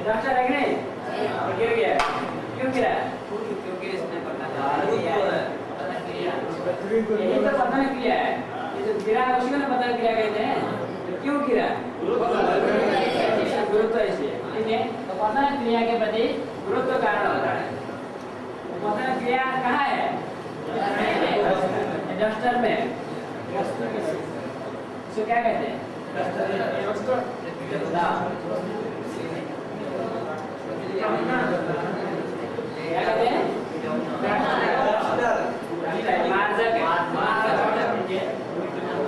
डॉक्टर है कि नहीं? गिर गया, क्यों गिरा? क्योंकि इसमें पतन क्रिया है। यही तो पतन क्रिया है, ये जो गिरा है उसी को ना पतन क्रिया कहते हैं। तो क्यों गिरा? गुरुत्व इसलिए, ठीक है। तो पतन क्रिया के प्रति गुरुत्व कारण होता है। पतन क्रिया कहाँ है? डस्टर में। इसको क्या कहते हैं? क्या कहते हैं?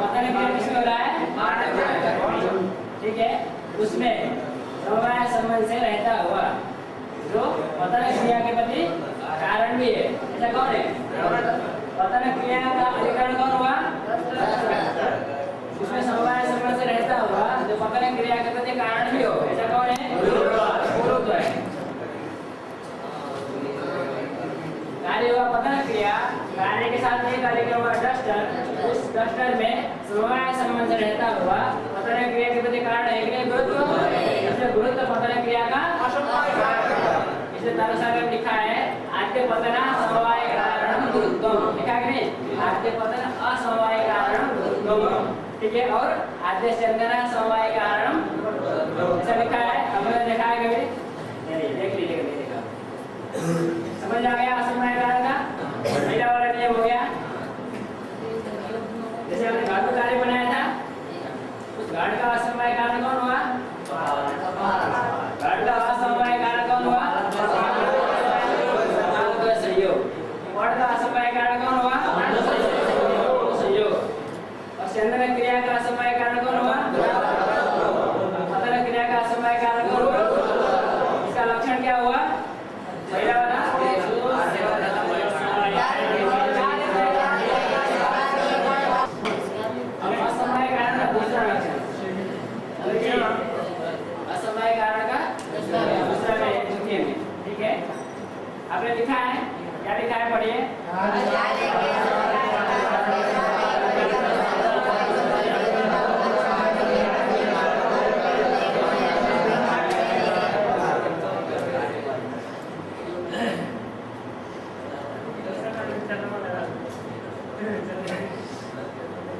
पतन क्रिया किसमें हो रहा है? ठीक है, उसमें समवाय संबंध से रहता हुआ जो पतन क्रिया के प्रति कारण भी है, ऐसा कौन है? पतन क्रिया का अधिकरण कौन हुआ? उसमें समवाय संबंध से रहता हुआ जो पतन क्रिया के प्रति कारण भी हो, ऐसा कौन है? गुरुत्व है। कार्य हुआ पतन क्रिया, कार्य के साथ एक अधिकरण हुआ डस्टर, उस डस्टर में समवाय संबंध रहता हुआ पतन क्रिया के प्रति कारण है कि नहीं? गुरुत्व। इसलिए गुरुत्व पतन क्रिया का असमवाय कारण। इसलिए तारसागर में लिखा है आद्य पतन समवाय कारण गुरुत्वम, लिखा है कि नहीं? आद्य पतन असमवाय कारण गुरुत्वम, ठीक है, और आद्य चंदन समवाय कारण ऐसा लिखा है। हमने देखा है कभी? नहीं, देख लीजिएगा, नहीं देखा। समझ आ गया असमवाय कारण का? पहला वाला नियम हो गया। जैसे हमने घाट का कार्य बनाया था, उस घाट का असमवाय कारण कौन हुआ? घाट का असमवाय कारण कौन हुआ? सहयोग। पट का असमवाय कारण कौन हुआ? सहयोग। और चंदन क्रिया का असमवाय कारण कौन हुआ? पतन क्रिया का असमवाय कारण कौन हुआ? इसका लक्षण क्या हुआ? पहला वाला असमवाय कारण का दूसरा लक्षण पढ़िए।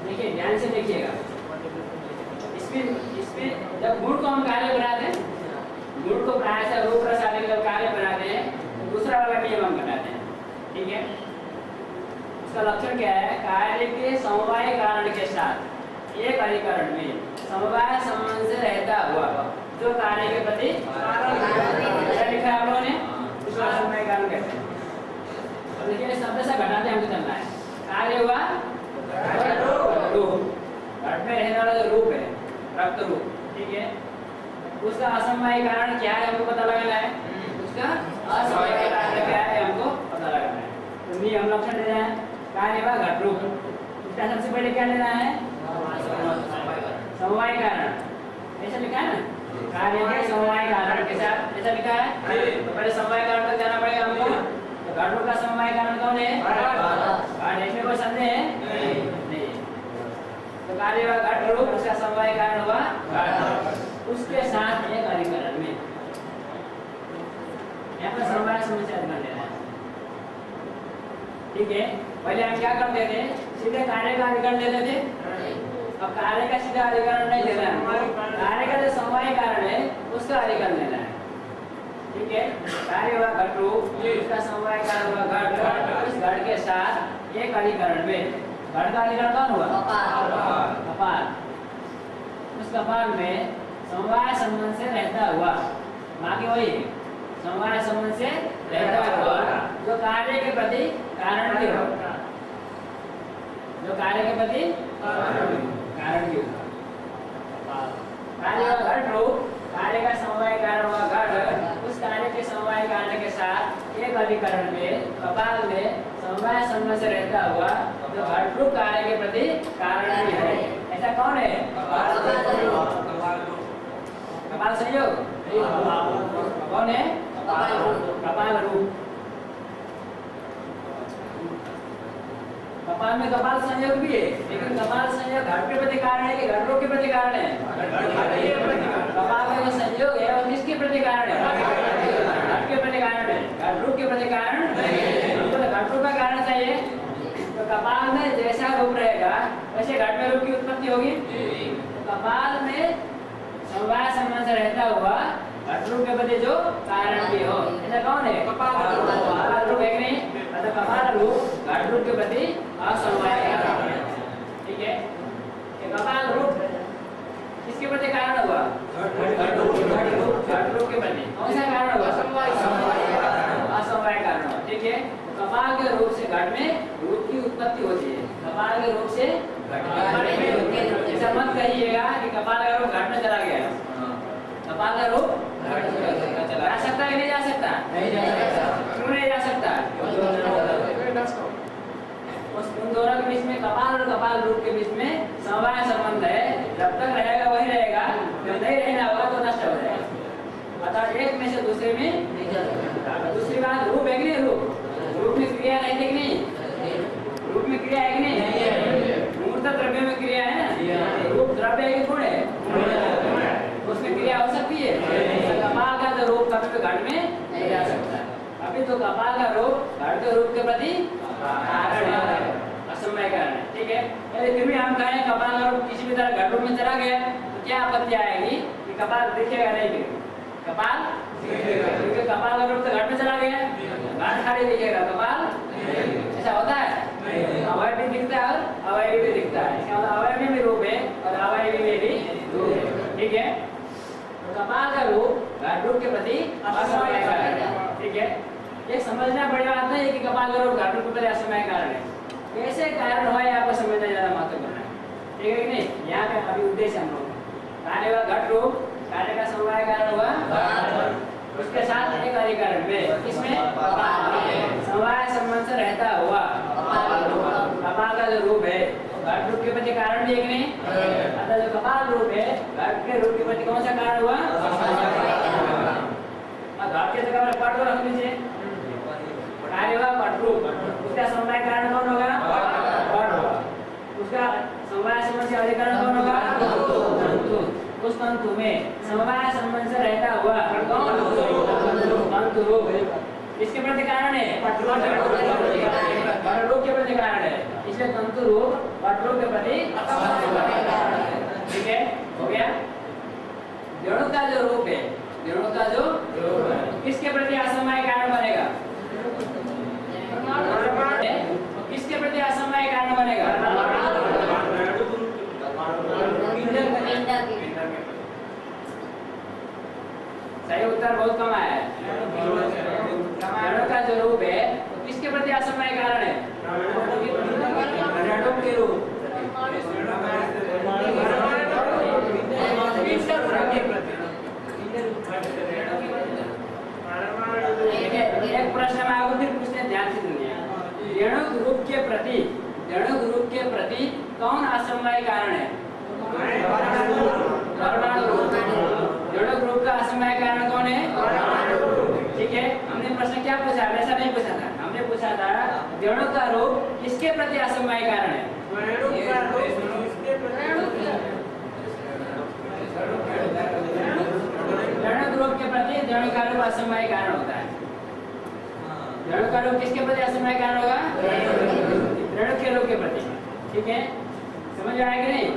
देखिए ध्यान से देखिएगा, इसमें जब गुण को हम कार्य बनाते हैं, गुण को प्रायः रूप रस आदि जब कार्य बनाते हैं तो दूसरा वाला नियम हम बनाते हैं, ठीक है। उसका लक्षण क्या है? कार्य के समवाय कारण के साथ एक अधिकरण में समवाय संबंध से रहता हुआ जो कार्य के प्रति क्या लिखा है आप लोगों ने? उसका समवाय कारण कहते हैं। अब देखिए शब्द से घटाते हमको चलना है। कार्य हुआ रूप, घट में रहने वाला जो रूप है रक्त रूप, ठीक है। उसका असमवाय कारण क्या है हमको पता लगाना है। उसका असमवाय कारण क्या है हमको पता लगाना है। तो नियम लक्षण लेना है, कार्य हुआ घट रूप, उसका सबसे पहले क्या लेना है? समवाय कारण। ऐसा लिखा है ना, कार्य के समवाय कारण के साथ, ऐसा लिखा है। तो पहले समवाय कारण तक जाना पड़ेगा हमको। तो घट रूप का समवाय कारण कौन है? घट। इसमें कोई संदेह है? नहीं। तो कार्य हुआ घट रूप, उसका समवाय कारण हुआ घट, उसके साथ एक अधिकरण में यहाँ पर समवाय समस्या अधिकरण लेना है, ठीक है। पहले हम क्या करते थे? सीधे कार्य का अधिकरण लेते थे। अब कार्य का सीधा अधिकरण नहीं लेना है, कार्य का जो समवाय कारण है उसका अधिकरण लेना है, ठीक है। कार्य हुआ घट रूप, उसका समवाय कारण हुआ घट, उस घट के साथ एक अधिकरण में, घट का अधिकरण कौन हुआ? कपाल। उस कपाल में समवाय संबंध से रहता हुआ, बाकी वही समवाय संबंध से रहता हुआ जो कार्य के प्रति कारण भी हो, जो कार्य के प्रति कारण भी हो। कार्य हुआ घट रूप, कार्य का समवाय कारण हुआ घट, उस कार्य के समवाय कारण के साथ एक अधिकरण में कपाल में समवाय संबंध से रहता हुआ जो घट रूप कार्य के प्रति कारण भी है। ऐसा कौन है? कपाल संयोग। कौन है? कपाल रूप। कपाल में कपाल संयोग भी है, लेकिन कपाल संयोग घट के प्रति कारण है कि घट रूप के प्रति कारण है? कपाल में जो संयोग है वो किसके प्रति कारण है? घट के प्रति कारण है, घट रूप के प्रति कारण नहीं। तो घट रूप का कारण चाहिए, तो कपाल में जैसा रूप रहेगा वैसे घट में रूप की उत्पत्ति होगी। तो कपाल में समवाय संबंध से रहता हुआ घट रूप के प्रति जो कारण भी हो, ऐसा कौन है? कपाल रूप है नहीं? मतलब कपाल रूप घट रूप के प्रति असमवाय कारण है, ठीक है। ये कपाल रूप किसके प्रति कारण हुआ? घट रूप के प्रति। कौन सा कारण हुआ? असमवाय कारण हुआ, ठीक है। कपाल के रूप से घट में रूप की उत्पत्ति होती है, कपाल के रूप से घट में। ऐसा मत कहिएगा कि कपाल का रूप घट में चला गया। कपाल का रूप जा सकता है, नहीं जा सकता? नहीं जा सकता। क्यों नहीं जा सकता? उन दोनों के बीच में, कपाल और कपाल रूप के बीच में समवाय संबंध है। जब तक रहेगा वही रहेगा, जब नहीं रहना होगा तो नष्ट हो जाएगा। अतः एक में से दूसरे में नहीं जा सकता। दूसरी बात, रूप है कि नहीं? रूप में क्रिया रहती कि नहीं? रूप में क्रिया है कि नहीं? मूर्त द्रव्य में क्रिया है ना? रूप द्रव्य है कि गुण है? उसमें क्रिया हो सकती है। कपाल का जो रूप कभी भी घट में नहीं जा सकता। अभी तो कपाल का रूप घट के रूप के प्रति कारण है, असमवाय कारण है, ठीक है। यदि फिर भी हम कहें कपाल का रूप किसी भी तरह घट रूप में चला गया तो क्या आपत्ति आएगी कि कपाल दिखेगा नहीं? फिर कपाल, क्योंकि कपाल का रूप तो घट में चला गया, घट खाली दिखेगा, कपाल ऐसा होता है? अवयव भी दिखता है और अवयव भी दिखता है। इसका मतलब अवयव में भी रूप है और अवयव में भी रूप है, ठीक है। तो कपाल का रूप घट रूप के प्रति असमवाय कारण है, ठीक है। ये समझना बड़ी बात नहीं है कि कपाल का रूप घट रूप के प्रति असमवाय कारण है। कैसे कारण हुआ है आपको समझना ज्यादा महत्वपूर्ण है, ठीक है कि नहीं? यहाँ पे अभी उद्देश्य हम लोग कार्य हुआ घट रूप, कार्य का समवाय कारण हुआ, उसके साथ एक अधिकरण में, इसमें समवाय संबंध से रहता हुआ कपाल का जो रूप है घट रूप के प्रति कारण भी है कि नहीं? अतः जो कपाल रूप है घट के रूप के प्रति कौन सा कारण हुआ? घट के जगह पर पट को रख लीजिए, कार्य हुआ घट रूप, उसका समवाय कारण कौन होगा? पट होगा। उसका समवाय संबंध से अधिकरण कौन होगा? तंतु। उस तंतु में समवाय संबंध से रहता हुआ तंतु रूप इसके प्रति कारण है, पट रूप के प्रति कारण है, इसलिए तंतु रूप पट रूप के प्रति। ठीक है, हो गया। जड़ों का जो रूप है, जड़ों का जो रूप है किसके प्रति असमवाय कारण बनेगा? किसके प्रति असमवाय कारण बनेगा? सही उत्तर बहुत कम आया है। जड़ों का जो रूप है वो किसके प्रति असमवाय कारण है? रणों के रूप। एक प्रश्न मैं आपको फिर पूछने ध्यान से सुनिए। ऋणुक रूप के प्रति कौन असमवाय कारण है? परमाणु रूप। ऋणुक रूप का असमवाय कारण कौन है? ठीक है, हमने प्रश्न क्या पूछा? वैसा नहीं पूछा था, हमने पूछा था ऋणुक का रूप किसके प्रति असमवाय कारण है? ऋणुक रूप के प्रति ऋणुक का रूप असमवाय कारण होता है। ऋणुक का रूप किसके प्रति असमवाय कारण होगा? ऋणुक के रूप के प्रति। ठीक है, समझ में आया कि नहीं?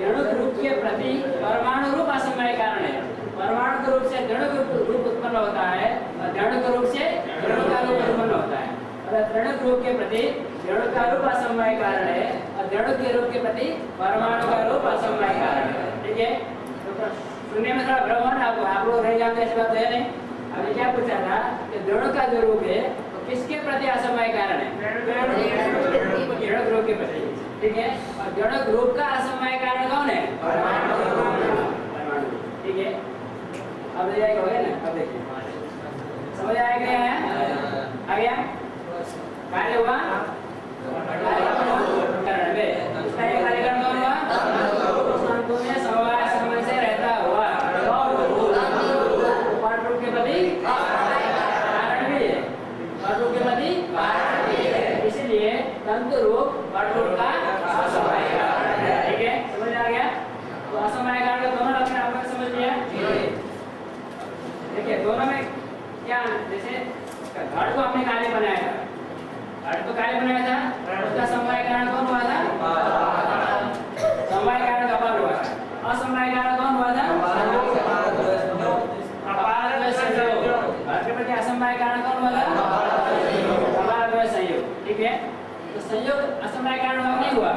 ऋणुक रूप के प्रति परमाणु रूप असमवाय कारण है। परमाणु के रूप से ऋणुक रूप उत्पन्न होता है और ऋणुक रूप से ऋणुक का रूप उत्पन्न होता है। अर्थात ऋणुक रूप के प्रति ऋणुक का रूप असमवाय कारण है और ऋणुक के रूप के प्रति परमाणु का रूप असमवाय कारण है। ठीक है, तो सुनने में थोड़ा भ्रम है ना, आप लोग रह जाते, ऐसी बात है नहीं। हमने क्या पूछा था कि ऋणुक का जो रूप है तो किसके प्रति असमवाय कारण है? ऋणुक रूप के प्रति। ठीक है, और ऋणुक रूप का असमवाय कारण कौन है? परमाणु। ठीक है, अब ले जाएगा, हो गया ना? अब देखिए समझ आया क्या है? आ गया? कार्य हुआ कारण में उसका एक कार्यकरण कौन हुआ? तंतु में समवाय संबंध से रहता हुआ पट रूप के प्रति कारण भी है, पट रूप के प्रति कारण भी है, इसलिए तंतु रूप पट रूप का असमवाय कारण है। ठीक है, समझ आ गया? तो असमवाय कारण का दोनों लक्षण आपने समझ लिया। देखिए दोनों में क्या, जैसे घड़ को हमने कार्य बनाया था, घड़ तो कार्य बनाया था, उसका समवाय कारण कौन हुआ था? समवाय कारण कपाल हुआ था। असमवाय कारण कौन हुआ था? कपाल द्वय संयोग। घड़ के प्रति असमवाय कारण कौन हुआ था? कपाल द्वय संयोग। ठीक है, तो संयोग असमवाय कारण हुआ नहीं हुआ?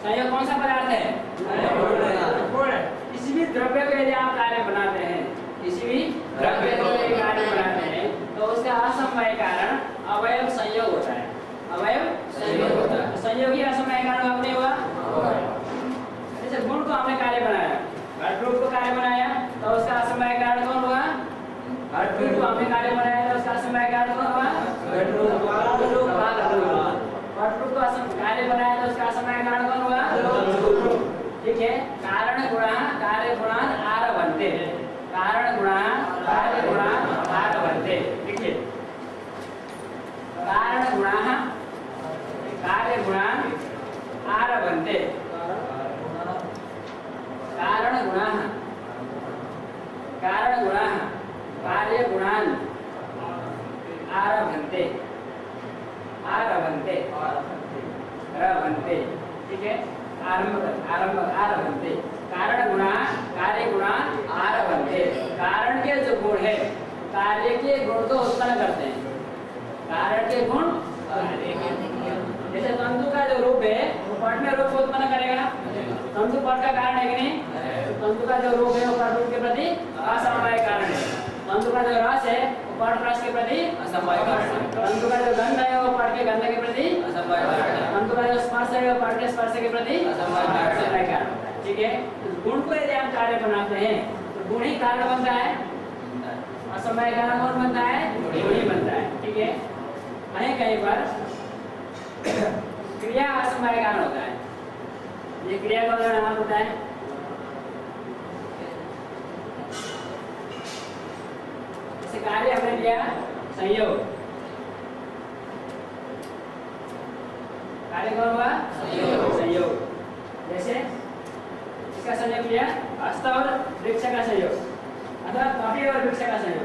संयोग कौन सा पदार्थ है? किसी भी द्रव्य को यदि आप कार्य बनाते हैं, किसी भी द्रव्य को यदि कार्य बनाते हैं तो उसका असमवाय कारण अवयव संयोग होता है। अवयव संयोग होता है, संयोगी असमवाय कारण अब नहीं हुआ। जैसे गुण को हमने कार्य बनाया, घट रूप को कार्य बनाया तो उसका असमवाय कारण कौन हुआ? घट रूप को हमने कार्य बनाया तो उसका असमवाय कारण कौन हुआ? घट रूप। घट रूप को कार्य बनाया तो उसका असमवाय कारण कौन हुआ? ठीक है, कारण गुणा कार्य गुणान आर बनते। कारण गुणा कार्य गुणान आर बनते। देखिए कारण गुणा कार्य गुणान आर बनते। कारण गुणा कार्य गुणान आर बनते। आर बनते, र बनते। ठीक है, आरंभ बनते। कारण गुणा कार्य गुणा आर बनते। कारण के जो गुण है कार्य के गुण को उत्पन्न करते हैं। कारण के गुण, जैसे तंतु का जो रूप है वो पट में रूप को उत्पन्न करेगा। तंतु पट का कारण है कि नहीं? तंतु का जो रूप है वो पट रूप के प्रति असमवाय कारण है। तंतु का जो रस है वो पट रस के प्रति असमवाय कारण है। तंतु का जो गंध है वो पट के गंध के प्रति असमवाय कारण है। तंतु का जो स्पर्श है वो पट के स्पर्श के प्रति असमवाय कारण। ठीक है, गुण को यदि हम कार्य बनाते हैं तो गुण ही कारण बनता है, असमवाय कारण कौन बनता है? गुण ही बनता है। ठीक है, कहीं पर क्रिया असमवाय कारण होता है। ये क्रिया का उदाहरण नाम होता है। कार्य हमने लिया संयोग, कार्य कौन हुआ? संयोग। जैसे इसका संयोग लिया हस्त और वृक्ष का संयोग अथवा कपि और वृक्ष का संयोग।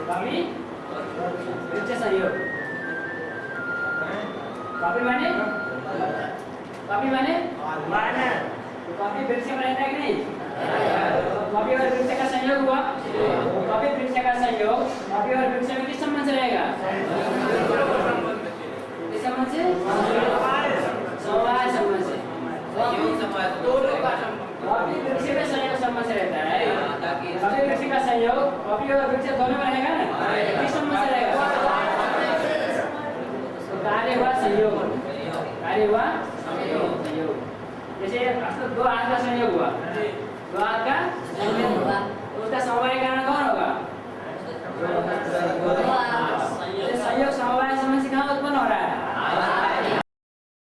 कपि वृक्ष संयोग। कपि माने माना तो कपि वृक्ष में रहता है कि नहीं? कपि और वृक्ष का संयोग हुआ। कपि वृक्ष का संयोग कपि और वृक्ष में किस संबंध से रहेगा? किस संबंध से? समवाय संबंध से। कपि वृक्ष में संयोग संबंध से रहता है। कपि वृक्ष का संयोग कपि और वृक्ष दोनों में रहेगा ना? किस संबंध से रहेगा? तो कार्य हुआ संयोग। कार्य हुआ संयोग। जैसे दो हाथ का संयोग हुआ। दो हाथ का संयोग हुआ तो उसका समवाय कारण कौन होगा? संयोग समवाय